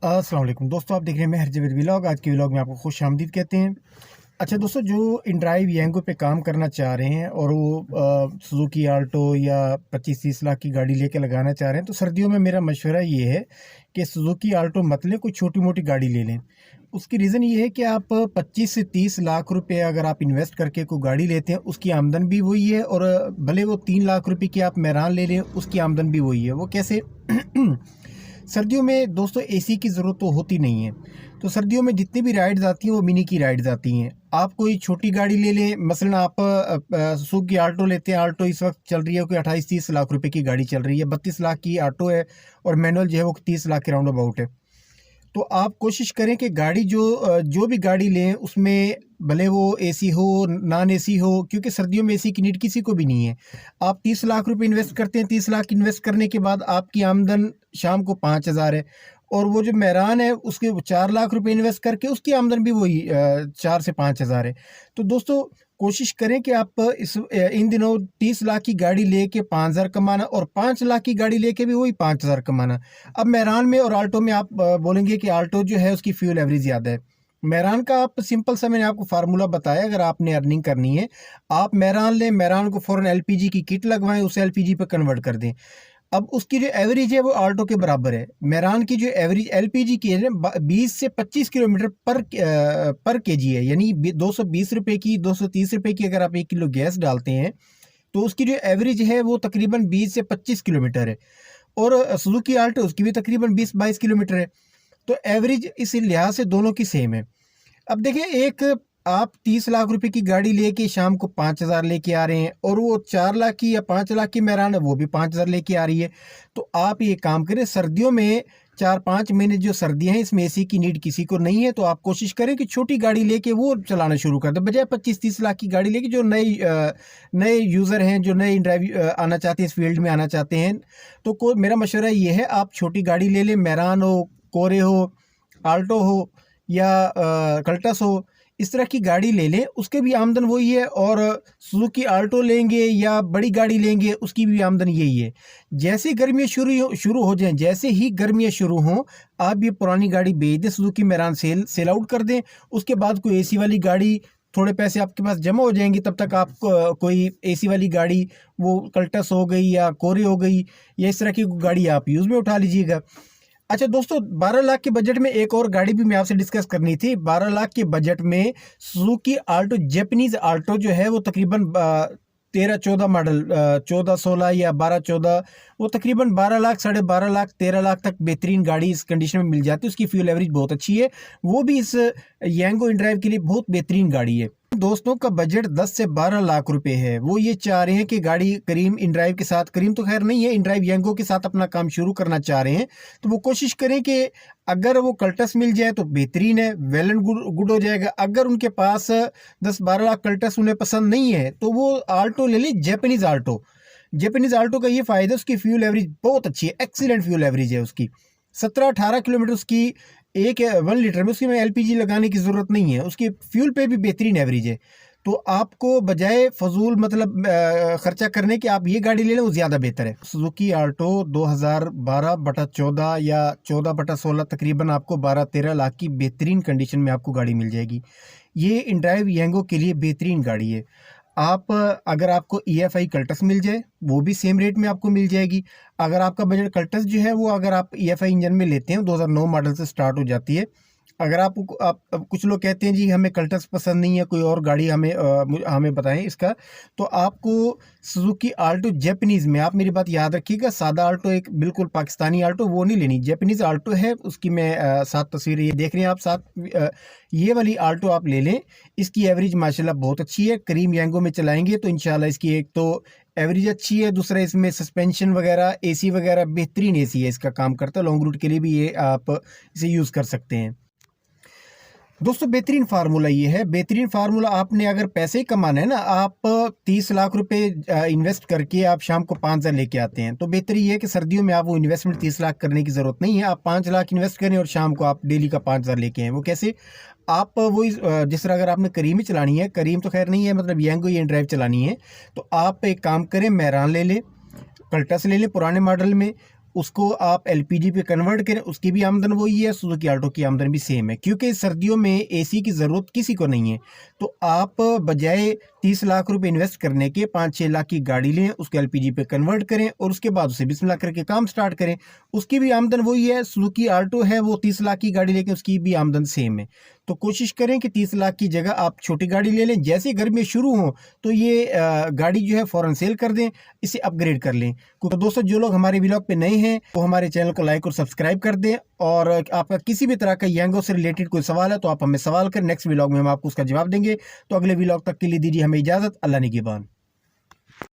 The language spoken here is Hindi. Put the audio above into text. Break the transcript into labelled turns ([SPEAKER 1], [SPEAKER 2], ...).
[SPEAKER 1] अस्सलाम वालेकुम दोस्तों, आप देख रहे हैं मेहर जावेद व्लॉग। आज के व्लॉग में आपको खुश आमदीद कहते हैं। अच्छा दोस्तों, जो इनड्राइव यंगो पे काम करना चाह रहे हैं और वो सुजुकी आल्टो या 25-30 लाख की गाड़ी लेके लगाना चाह रहे हैं, तो सर्दियों में मेरा मशवरा ये है कि सुजुकी आल्टो मत लें, कोई छोटी मोटी गाड़ी ले लें। उसकी रीज़न ये है कि आप 25 से 30 लाख रुपए अगर आप इन्वेस्ट करके कोई गाड़ी लेते हैं, उसकी आमदन भी वही है, और भले वो 3 लाख रुपए की आप मेरान ले लें, उसकी आमदन भी वही है। वो कैसे? सर्दियों में दोस्तों एसी की ज़रूरत तो होती नहीं है, तो सर्दियों में जितनी भी राइड्स आती हैं वो मिनी की राइड्स आती हैं। आप कोई छोटी गाड़ी ले लें, मसलन आप सुजुकी आल्टो लेते हैं। आल्टो इस वक्त चल रही है कोई 28-30 लाख रुपए की गाड़ी चल रही है, 32 लाख की ऑटो है, और मैनुअल जो है वो 30 लाख के राउंड अबाउट है। तो आप कोशिश करें कि गाड़ी जो भी गाड़ी लें उसमें भले वो एसी हो नॉन एसी हो, क्योंकि सर्दियों में एसी की नीड किसी को भी नहीं है। आप 30 लाख रुपए इन्वेस्ट करते हैं, 30 लाख इन्वेस्ट करने के बाद आपकी आमदन शाम को 5,000 है, और वो जो मेहरान है उसके 4 लाख रुपए इन्वेस्ट करके उसकी आमदन भी वही 4 से 5,000 है। तो दोस्तों कोशिश करें कि आप इन दिनों 30 लाख की गाड़ी लेके 5,000 कमाना, और 5 लाख की गाड़ी लेके भी वही 5,000 कमाना। अब मेहरान में और आल्टो में आप बोलेंगे कि आल्टो जो है उसकी फ्यूल एवरेज ज़्यादा है। मेहरान का आप सिंपल सा मैंने आपको फार्मूला बताया। अगर आपने अर्निंग करनी है, आप मेहरान लें, मेहरान को फ़ौरन एलपीजी की किट लगवाएं, उसे एलपीजी पे कन्वर्ट कर दें। अब उसकी जो एवरेज है वो आल्टो के बराबर है। मेहरान की जो एवरेज एलपीजी की है ना 20 से 25 किलोमीटर पर केजी है, यानी 220 रुपये की, 230 रुपये की अगर आप 1 किलो गैस डालते हैं तो उसकी जो एवरेज है वो तकरीबन 20 से 25 किलोमीटर है। और सुजुकी आल्टो उसकी भी तकरीबन 20-22 किलोमीटर है। तो एवरेज इस लिहाज से दोनों की सेम है। अब देखिए, एक आप 30 लाख रुपए की गाड़ी लेके शाम को 5,000 लेके आ रहे हैं, और वो 4 लाख की या 5 लाख की मेहरान है वो भी 5,000 लेके आ रही है। तो आप ये काम करें, सर्दियों में 4-5 महीने जो सर्दियां हैं इसमें एसी की नीड किसी को नहीं है, तो आप कोशिश करें कि छोटी गाड़ी लेके वो चलाना शुरू कर दें, बजाय 25-30 लाख की गाड़ी लेके। जो नए यूज़र हैं, जो नए ड्राइव आना चाहते हैं, इस फील्ड में आना चाहते हैं, तो मेरा मशवरा ये है, आप छोटी गाड़ी ले लें। मेहरान हो, कोरे हो, आल्टो हो, या कल्टस हो, इस तरह की गाड़ी ले लें, उसके भी आमदन वही है। और सुजुकी आल्टो लेंगे या बड़ी गाड़ी लेंगे उसकी भी आमदन यही है। जैसे गर्मियाँ शुरू हो जाएं, जैसे ही गर्मियाँ शुरू हों, आप ये पुरानी गाड़ी बेच दें, सुजुकी मेरान सेल आउट कर दें। उसके बाद कोई एसी वाली गाड़ी, थोड़े पैसे आपके पास जमा हो जाएंगे, तब तक आप कोई एसी वाली गाड़ी, वो कल्टस हो गई या कोरे हो गई, या इस तरह की गाड़ी आप यूज़ में उठा लीजिएगा। अच्छा दोस्तों, 12 लाख के बजट में एक और गाड़ी भी मैं आपसे डिस्कस करनी थी। 12 लाख के बजट में सुजुकी आल्टो, जैपनीज आल्टो जो है वो तकरीबन 13-14 मॉडल, 14-16 या 12-14, वो तकरीबन 12 लाख, 12.5 लाख, 13 लाख तक बेहतरीन गाड़ी इस कंडीशन में मिल जाती है। उसकी फ्यूल एवरेज बहुत अच्छी है, वो भी इस यंगो इन ड्राइव के लिए बहुत बेहतरीन गाड़ी है। दोस्तों का बजट 10 से 12 लाख रुपए है। वो ये चाह रहे हैं कि गाड़ी करीम इन ड्राइव के साथ, करीम तो खैर नहीं है, इन ड्राइव यंगो के साथ अपना काम शुरू करना चाह रहे हैं। तो वो कोशिश करें कि अगर वो कल्टस मिल जाए तो बेहतरीन है, वेल एंड गुड हो जाएगा। अगर उनके पास 10-12 लाख कल्टस उन्हें पसंद नहीं है, तो वो आल्टो ले ली, जैपनीज आल्टो। जैपनीज आल्टो का ये फ़ायदा, उसकी फ्यूल एवरेज बहुत अच्छी है, एक्सीलेंट फ्यूल एवरेज है उसकी। 17-18 किलोमीटर उसकी 1 लीटर में, उसकी में एलपीजी लगाने की ज़रूरत नहीं है। उसकी फ्यूल पे भी बेहतरीन एवरेज है। तो आपको बजाय फजूल मतलब ख़र्चा करने के आप ये गाड़ी ले लें, वो ज़्यादा बेहतर है। सुजुकी आल्टो 2012/14 या 14/16, तकरीबन आपको 12-13 लाख की बेहतरीन कंडीशन में आपको गाड़ी मिल जाएगी। ये इन ड्राइव यंगो के लिए बेहतरीन गाड़ी है। आप अगर आपको ईएफआई कल्टस मिल जाए, वो भी सेम रेट में आपको मिल जाएगी। अगर आपका बजट कल्टस जो है वो, अगर आप ईएफआई इंजन में लेते हैं, 2009 मॉडल से स्टार्ट हो जाती है। अगर आप कुछ लोग कहते हैं जी हमें कल्टस पसंद नहीं है, कोई और गाड़ी हमें बताएं इसका, तो आपको सुजुकी आल्टो जैपनीज़ में, आप मेरी बात याद रखिएगा, सादा आल्टो एक बिल्कुल पाकिस्तानी आल्टो वो नहीं लेनी, जैपनीज़ आल्टो है उसकी मैं साथ तस्वीरें ये देख रहे हैं आप साथ, ये वाली आल्टो आप ले लें। इसकी एवरेज माशाल्लाह बहुत अच्छी है। करीम यंगो में चलाएंगे तो इंशाल्लाह इसकी एक तो एवरेज अच्छी है, दूसरा इसमें सस्पेंशन वगैरह, एसी वगैरह बेहतरीन एसी है, इसका काम करता है। लॉन्ग रूट के लिए भी ये आप इसे यूज़ कर सकते हैं। दोस्तों बेहतरीन फार्मूला ये है, बेहतरीन फार्मूला। आपने अगर पैसे ही कमाना है ना, आप 30 लाख रुपए इन्वेस्ट करके आप शाम को 5,000 लेके आते हैं, तो बेहतर ये है कि सर्दियों में आप वो इन्वेस्टमेंट 30 लाख करने की ज़रूरत नहीं है। आप 5 लाख इन्वेस्ट करें और शाम को आप डेली का 5,000 लेके आएँ। वो कैसे? आप वही जिस तरह अगर आपने करीम ही चलानी है, करीम तो खैर नहीं है, मतलब यंगो ये ड्राइव चलानी है, तो आप एक काम करें, मेहरान ले लें, कल्टस ले लें पुराने मॉडल में, उसको आप एलपीजी पे कन्वर्ट करें, उसकी भी आमदन वही है, सुजुकी आल्टो की आमदन भी सेम है। क्योंकि सर्दियों में एसी की ज़रूरत किसी को नहीं है, तो आप बजाय 30 लाख रुपए इन्वेस्ट करने के 5-6 लाख की गाड़ी लें, उसको एलपीजी पे कन्वर्ट करें और उसके बाद उसे बिस्मिल्लाह करके काम स्टार्ट करें। उसकी भी आमदन वही है, सुजुकी आल्टो है वो 30 लाख की गाड़ी, लेकिन उसकी भी आमदन सेम है। तो कोशिश करें कि 30 लाख की जगह आप छोटी गाड़ी ले लें। जैसे गर्मी शुरू हो तो ये गाड़ी जो है फ़ौरन सेल कर दें, इसे अपग्रेड कर लें। तो दोस्तों, जो लोग हमारे व्लॉग पे नए हैं वो हमारे चैनल को लाइक और सब्सक्राइब कर दें, और आपका किसी भी तरह का यांगो से रिलेटेड कोई सवाल है तो आप हमें सवाल करें, नेक्स्ट व्लॉग में हम आपको उसका जवाब देंगे। तो अगले व्लॉग तक के लिए दीजिए हमें इजाज़त। अल्लाह निगहबान।